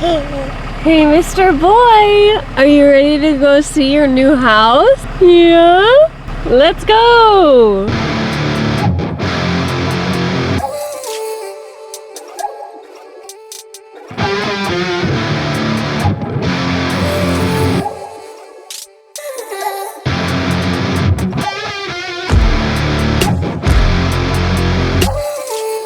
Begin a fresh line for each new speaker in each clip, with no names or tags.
Hey, Mr. Boy, are you ready to go see your new house? Yeah? Let's go!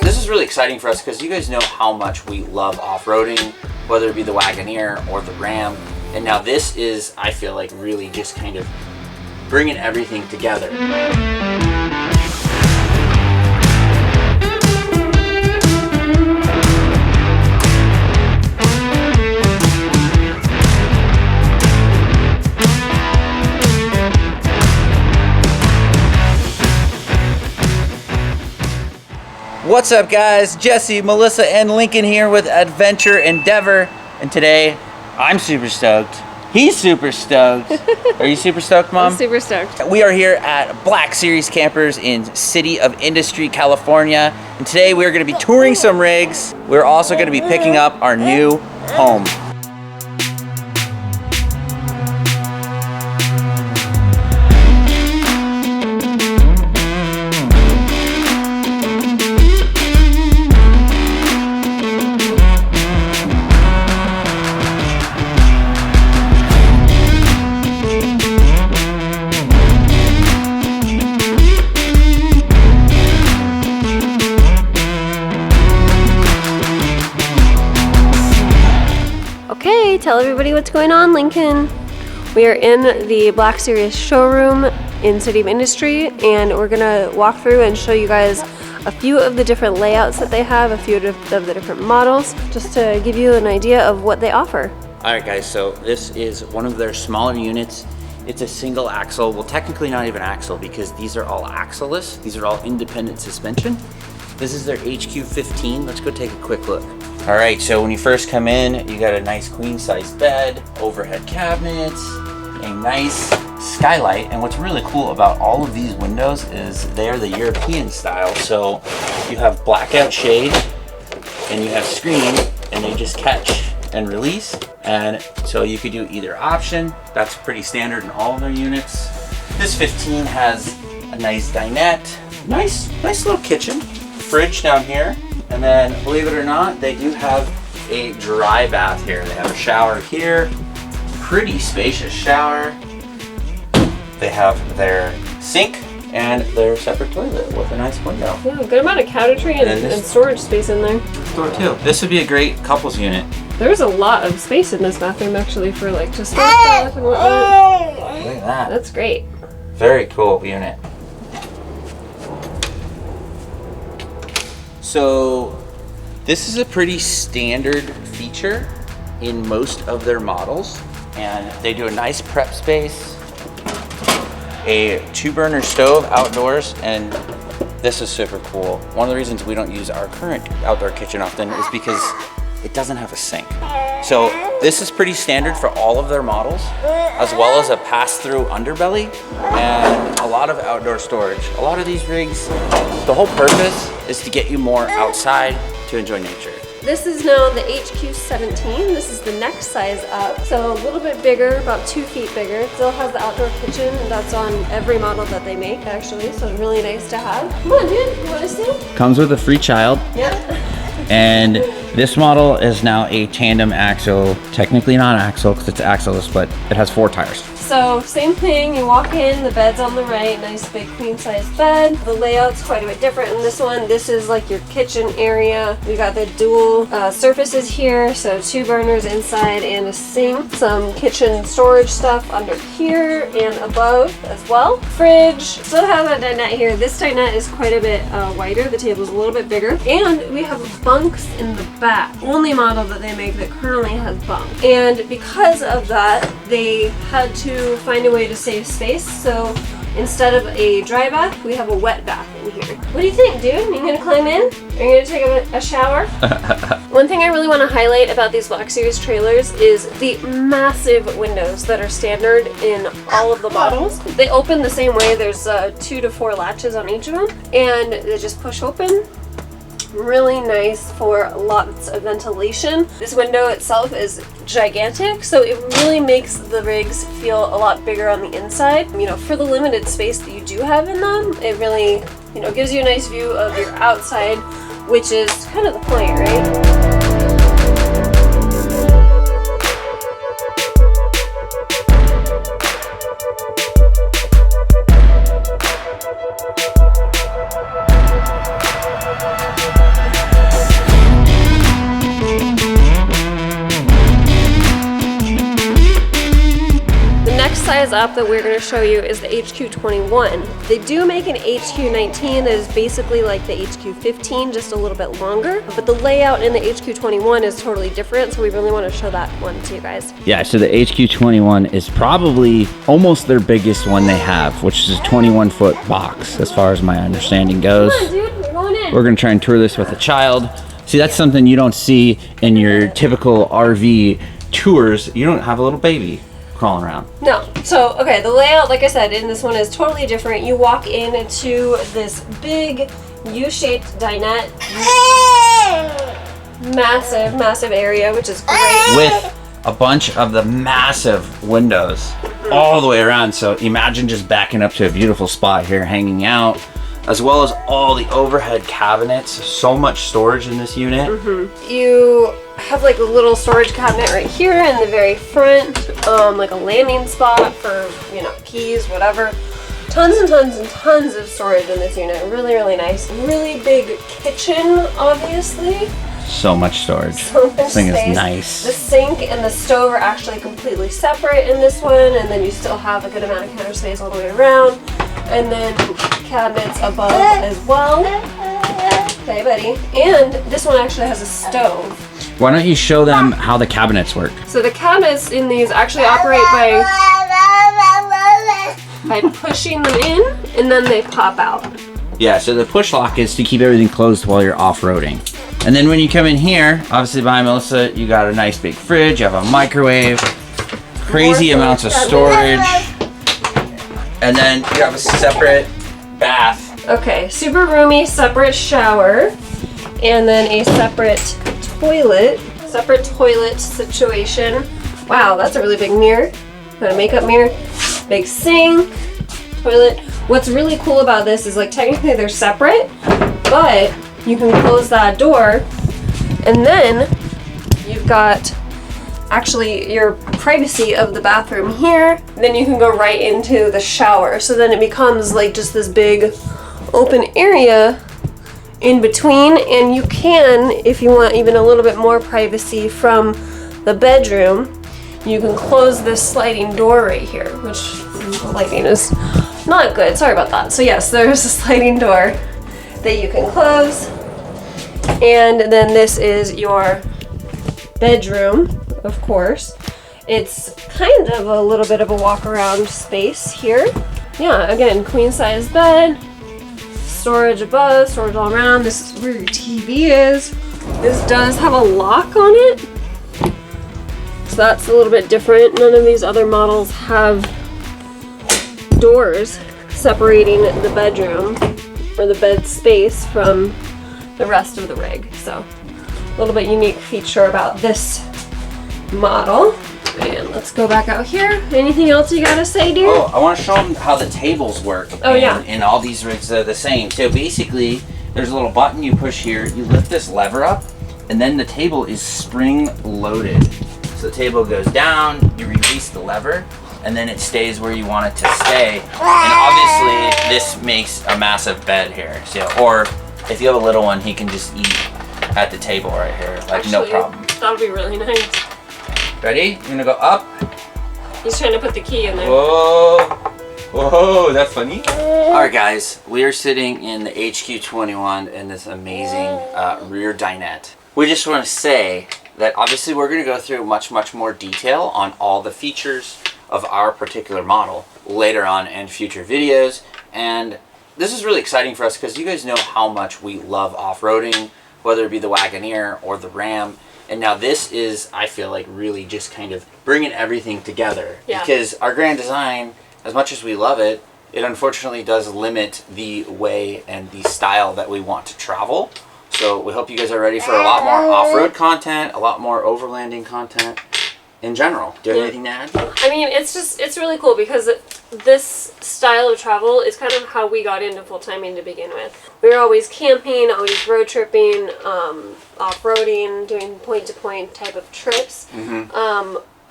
This is really exciting for us because you guys know how much we love off-roading, whether it be the Wagoneer or the Ram. And now this is, I feel like, really just kind of bringing everything together. What's up, guys? Jesse, Melissa, and Lincoln here with Adventure Endeavor. And today, I'm super stoked. He's super stoked. Are you super stoked, Mom?
I'm super stoked.
We are here at Black Series Campers in City of Industry, California. And today we're going to be touring some rigs. We're also going to be picking up our new home.
Okay, tell everybody what's going on, Lincoln. We are in the Black Series showroom in City of Industry, and we're gonna walk through and show you guys a few of the different layouts that they have, a few of the different models, just to give you an idea of what they offer.
All right, guys, so this is one of their smaller units. It's a single axle, well, technically not even axle because these are all axle-less. These are all independent suspension. This is their HQ15. Let's go take a quick look. All right, so when you first come in, you got a nice queen-size bed, overhead cabinets, a nice skylight. And what's really cool about all of these windows is they're the European style. So you have blackout shade and you have screen, and they just catch and release. And so you could do either option. That's pretty standard in all of their units. This 15 has a nice dinette, nice little kitchen, fridge down here. And then, believe it or not, they do have a dry bath here. They have a shower here, pretty spacious shower. They have their sink and their separate toilet with a nice window.
Yeah, good amount of cabinetry and storage space in there.
Door too. This would be a great couples unit.
There's a lot of space in this bathroom actually for like just store stuff and whatnot.
Look at that.
That's great.
Very cool unit. So this is a pretty standard feature in most of their models, and they do a nice prep space, a 2-burner stove outdoors, and this is super cool. One of the reasons we don't use our current outdoor kitchen often is because it doesn't have a sink. So this is pretty standard for all of their models, as well as a pass-through underbelly and a lot of outdoor storage. A lot of these rigs, the whole purpose is to get you more outside to enjoy nature.
This is now the HQ17. This is the next size up. So a little bit bigger, about 2 feet bigger. Still has the outdoor kitchen. That's on every model that they make actually. So it's really nice to have. Come on, dude, you wanna see?
Comes with a free child.
Yeah.
And this model is now a tandem axle, technically not axle because it's axle-less, but it has 4 tires.
So same thing, you walk in, the bed's on the right, nice big queen size bed. The layout's quite a bit different in this one. This is like your kitchen area. We got the dual surfaces here, so 2 burners inside and a sink. Some kitchen storage stuff under here and above as well. Fridge, still have a dinette here. This dinette is quite a bit wider. The table's a little bit bigger. And we have bunks in the back. Only model that they make that currently has bunks. And because of that, they had to find a way to save space, so instead of a dry bath, we have a wet bath in here. What do you think, dude? You gonna climb in? Are you gonna take a shower? One thing I really want to highlight about these Black Series trailers is the massive windows that are standard in all of the models. They open the same way. There's 2 to 4 latches on each of them, and they just push open. Really nice for lots of ventilation. This window itself is gigantic, so it really makes the rigs feel a lot bigger on the inside. You know, for the limited space that you do have in them, it really, you know, gives you a nice view of your outside, which is kind of the point, right? Size up that we're going to show you is the HQ21. They do make an HQ19 that is basically like the HQ15, just a little bit longer, but the layout in the HQ21 is totally different, so we really want to show that one to you guys.
Yeah, so the HQ21 is probably almost their biggest one they have, which is a 21-foot box as far as my understanding goes.
Come on, dude, we're going in.
We're going to try and tour this with a child. See, that's something you don't see in your typical RV tours. You don't have a little baby crawling around.
No. So, okay, the layout, like I said, in this one is totally different. You walk into this big U-shaped dinette. Massive, massive area, which is great.
With a bunch of the massive windows all the way around. So imagine just backing up to a beautiful spot here, hanging out, as well as all the overhead cabinets. So much storage in this unit.
You have like a little storage cabinet right here in the very front, like a landing spot for, you know, keys, whatever. Tons and tons and tons of storage in this unit. Really, really nice. Really big kitchen, obviously.
So much storage.
So much
This thing
space.
is nice.
The sink and the stove are actually completely separate in this one, and then you still have a good amount of counter space all the way around. And then cabinets above as well. Okay, buddy. And this one actually has a stove.
Why don't you show them how the cabinets work?
So the cabinets in these actually operate by pushing them in, and then they pop out.
Yeah, so the push lock is to keep everything closed while you're off-roading. And then when you come in here, obviously behind Melissa, you got a nice big fridge, you have a microwave, crazy amounts of storage, and then you have a separate bath.
Okay, super roomy, separate shower, and then a separate toilet situation. Wow, that's a really big mirror. Got a makeup mirror, big sink, toilet. What's really cool about this is, like, technically they're separate, but you can close that door, and then you've got actually your privacy of the bathroom here. Then you can go right into the shower. So then it becomes like just this big open area in between, and you can, if you want even a little bit more privacy from the bedroom, you can close this sliding door right here, which the lighting is not good. Sorry about that. So yes, there's a sliding door that you can close. And then this is your bedroom, of course. It's kind of a little bit of a walk around space here. Yeah, again, queen size bed, storage above, storage all around. This is where your TV is. This does have a lock on it, so that's a little bit different. None of these other models have doors separating the bedroom or the bed space from the rest of the rig. So a little bit unique feature about this model. And let's go back out here. Anything else you gotta say, dear?
Oh, I want to show them how the tables work.
Oh, yeah.
And all these rigs are the same. So basically, there's a little button you push here. You lift this lever up, and then the table is spring loaded. So the table goes down, you release the lever, and then it stays where you want it to stay. And obviously, this makes a massive bed here. So, or if you have a little one, he can just eat at the table right here, like
Actually,
no problem.
That would be really nice.
Ready? You're gonna go up.
He's trying to put the key in there.
Whoa. Whoa, that's funny. All right, guys, we are sitting in the HQ21 in this amazing rear dinette. We just want to say that obviously we're going to go through much more detail on all the features of our particular model later on in future videos. And this is really exciting for us because you guys know how much we love off-roading, whether it be the Wagoneer or the Ram. And now this is, I feel like, really just kind of bringing everything together.
Yeah.
Because our Grand Design, as much as we love it, it unfortunately does limit the way and the style that we want to travel. So we hope you guys are ready for a lot more off-road content, a lot more overlanding content in general. Do you have anything to add?
I mean, it's really cool because this style of travel is kind of how we got into full-timing to begin with. We were always camping, always road tripping, off-roading, doing point-to-point type of trips.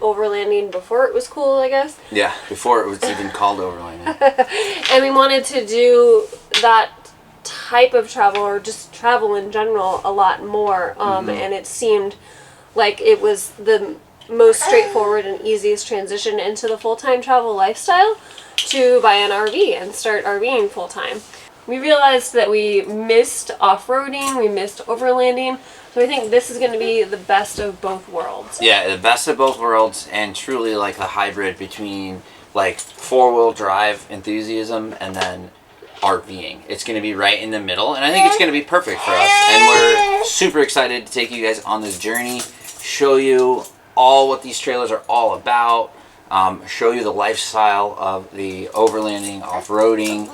Overlanding before it was cool, I guess.
Yeah, before it was even called overlanding.
And we wanted to do that type of travel, or just travel in general, a lot more. And it seemed like it was the most straightforward and easiest transition into the full-time travel lifestyle to buy an RV and start RVing full-time. We realized that we missed off-roading, we missed overlanding, so I think this is going to be the best of both worlds.
Yeah, the best of both worlds, and truly like a hybrid between like four-wheel drive enthusiasm and then RVing. It's going to be right in the middle, and I think it's going to be perfect for us. And we're super excited to take you guys on this journey, show you all what these trailers are all about, show you the lifestyle of the overlanding, off-roading,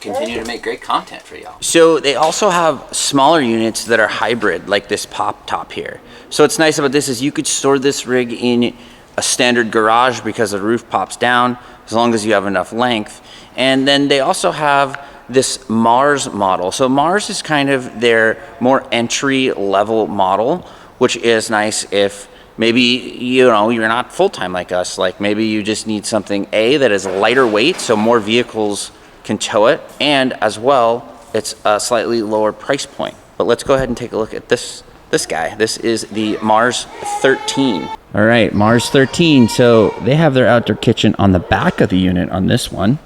continue to make great content for y'all. So they also have smaller units that are hybrid, like this pop top here. So what's nice about this is you could store this rig in a standard garage because the roof pops down as long as you have enough length. And then they also have this Mars model. So Mars is kind of their more entry level model, which is nice if maybe, you know, you're not full-time like us. Like maybe you just need something that is lighter weight so more vehicles can tow it, and as well it's a slightly lower price point. But let's go ahead and take a look at this guy. This is the Mars 13. All right, Mars 13. So they have their outdoor kitchen on the back of the unit on this one,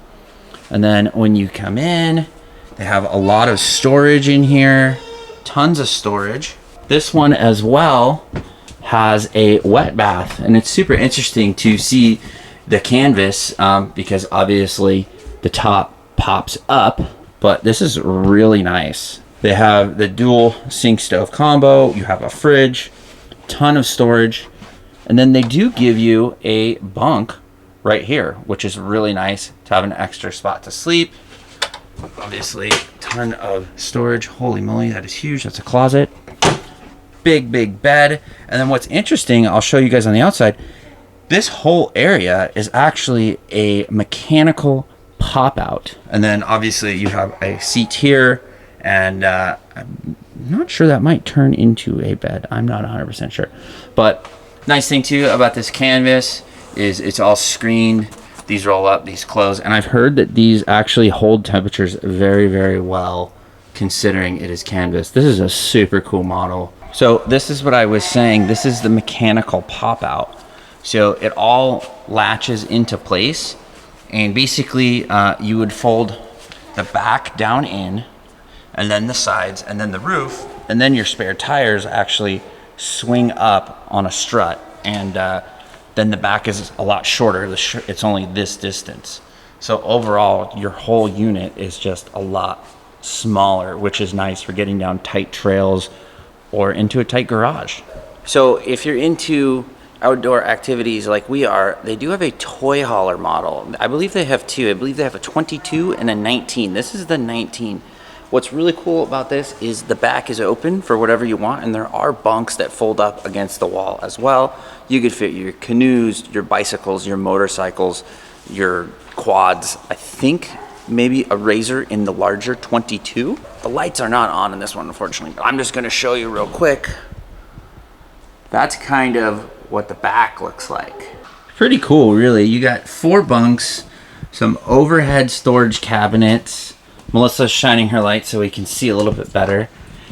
and then when you come in, they have a lot of storage in here, tons of storage. This one as well has a wet bath, and it's super interesting to see the canvas because obviously the top pops up, but this is really nice. They have the dual sink stove combo, you have a fridge, ton of storage, and then they do give you a bunk right here, which is really nice to have an extra spot to sleep. Obviously, ton of storage. Holy moly, that is huge. That's a closet. Big bed. And then what's interesting, I'll show you guys on the outside, this whole area is actually a mechanical pop out. And then obviously you have a seat here, and I'm not sure, that might turn into a bed. I'm not 100% sure. But nice thing too about this canvas is it's all screened. These roll up, these close. And I've heard that these actually hold temperatures very well, considering it is canvas. This is a super cool model. So this is what I was saying. This is the mechanical pop out. So it all latches into place, and basically you would fold the back down in, and then the sides, and then the roof, and then your spare tires actually swing up on a strut, and then the back is a lot shorter. It's only this distance. So overall, your whole unit is just a lot smaller, which is nice for getting down tight trails or into a tight garage. So if you're into outdoor activities like we are, they do have a toy hauler model. I believe they have two. I believe they have a 22 and a 19. This is the 19. What's really cool about this is the back is open for whatever you want, and there are bunks that fold up against the wall as well. You could fit your canoes, your bicycles, your motorcycles, your quads. I think maybe a Razor in the larger 22. The lights are not on in this one, unfortunately, but I'm just gonna show you real quick. That's kind of what the back looks like. Pretty cool, really. You got 4 bunks, some overhead storage cabinets. Melissa's shining her light so we can see a little bit better.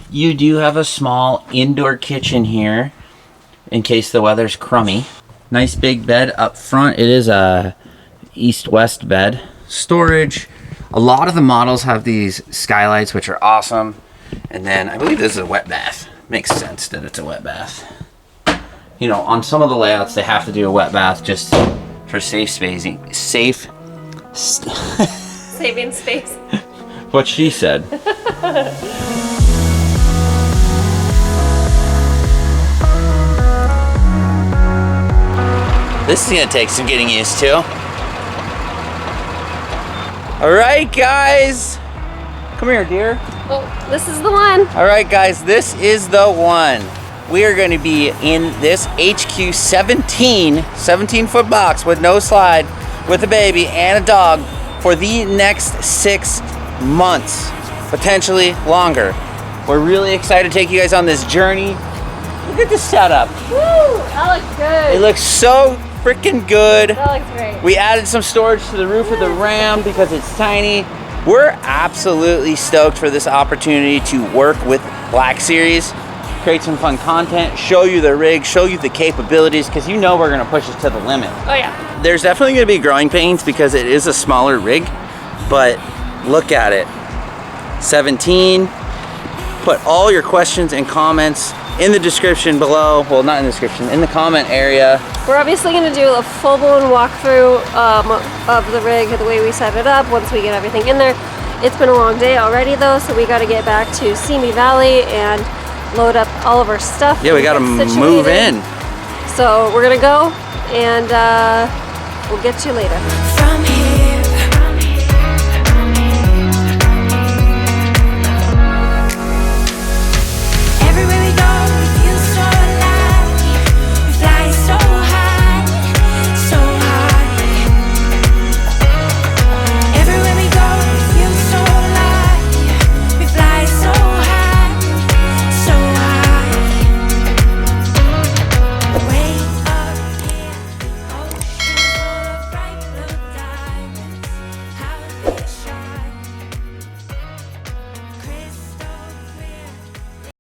You do have a small indoor kitchen here in case the weather's crummy. Nice big bed up front. It is a east-west bed. Storage. A lot of the models have these skylights, which are awesome. And then I believe this is a wet bath. Makes sense that it's a wet bath. You know, on some of the layouts, they have to do a wet bath just for safe spacing.
Saving space.
What she said. This is gonna take some getting used to. All right, guys. Come here, dear.
Oh, this is the one.
All right, guys, this is the one. We are going to be in this HQ17, 17-foot box with no slide, with a baby and a dog for the next 6 months, potentially longer. We're really excited to take you guys on this journey. Look at this setup.
Woo, that looks good.
It looks so freaking good.
That looks great.
We added some storage to the roof of the Ram because it's tiny. We're absolutely stoked for this opportunity to work with Black Series, create some fun content, show you the rig, show you the capabilities, because you know we're gonna push it to the limit.
Oh yeah.
There's definitely gonna be growing pains because it is a smaller rig, but look at it. 17. Put all your questions and comments in the description below. Well, not in the description, in the comment area.
We're obviously going to do a full-blown walkthrough of the rig, the way we set it up, once we get everything in there. It's been a long day already though, so we got to get back to Simi Valley and load up all of our stuff.
Yeah, we got to move in.
So we're going to go and we'll get to you later.
From here